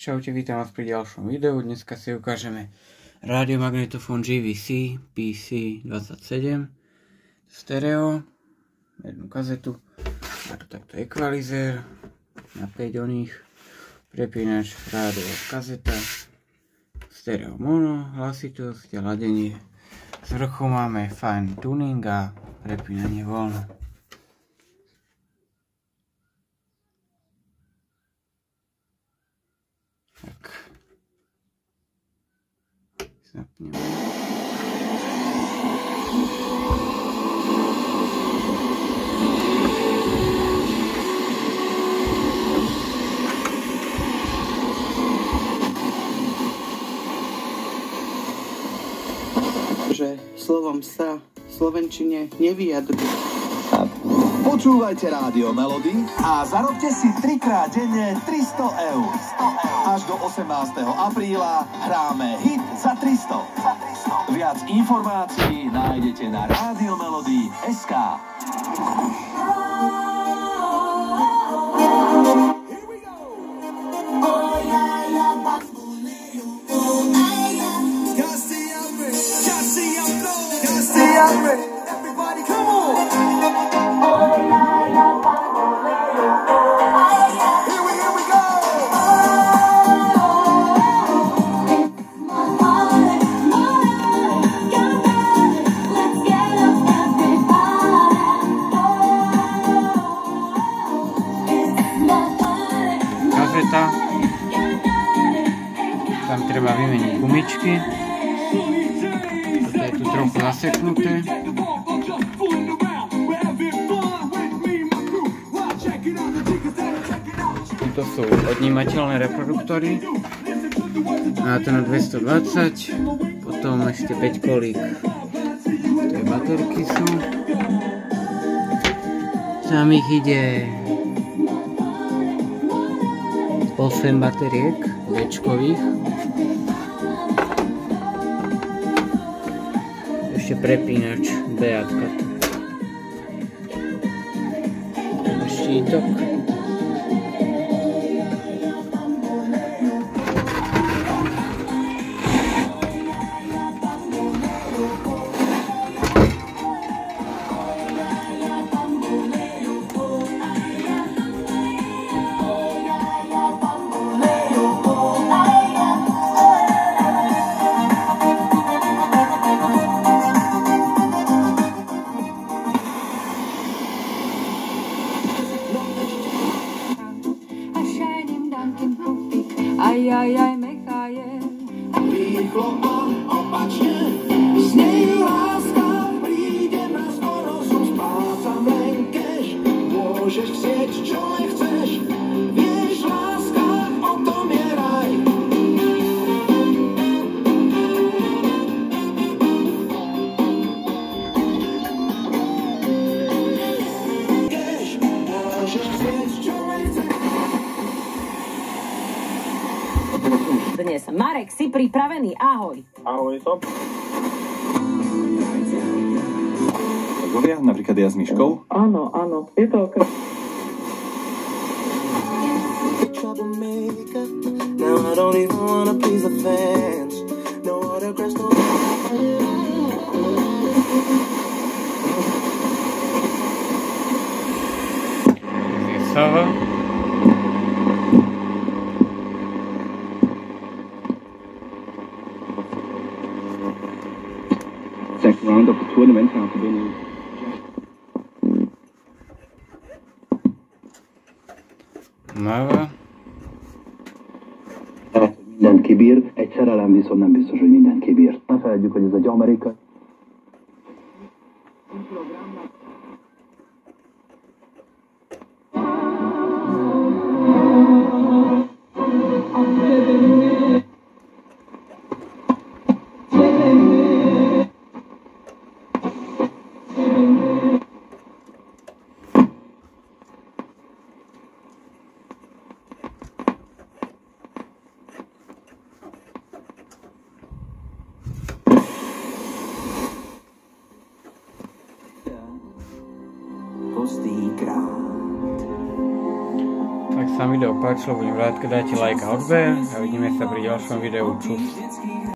Čaute, vítam vás pri ďalšom videu. Dneska si ukážeme radiomagnetofón JVC PC27 stereo, jednu kazetu, má tu takto ekvalizér na 5 oných, prepínač, rádio, kazeta, stereo mono, hlasitosť a ladenie. Z vrchu máme fine tuning a prepínanie voľno. Tak. Zapneme. Že slovom sa v slovenčine nevyjadruje. Počúvajte Rádio Melody a zarobte si 3-krát denne 300 eur. Až do 18. apríla hráme hit za 300. Viac informácií nájdete na radiomelody.sk. Everybody come on! Kazeta, tam treba vymeniť gumičky, toto je tu trochu zaseknuté. To sú odnímateľné reproduktory, a to na 220, potom ešte 5 kolík, tie baterky sú, tam ich ide 8 bateriek väčkových, ešte prepínač B-atka, štítok. Ajajaj, Michael. Rýchlo a opačne, znie láska, príde na skoro, som spácam len keš. Môžeš chcieť, čo len chceš, vieš, láska, o tom je raj. Keš, môžeš chcieť, čo len chceš. Dnes. Marek, si pripravený? Ahoj. Ahoj, som. Kolegovia, napríklad ja s Myškou. Áno, je to okrem. Sava. Second round of the tournament after winning. Mava. Minden kibír, egy szerelem viszont nem biztos, hogy minden kibír. Ne feledjük, hogy ez egy amerikai. sa vám video páčilo, budem rád, keď dáte like a odber a vidíme sa pri ďalšom videu. Čus.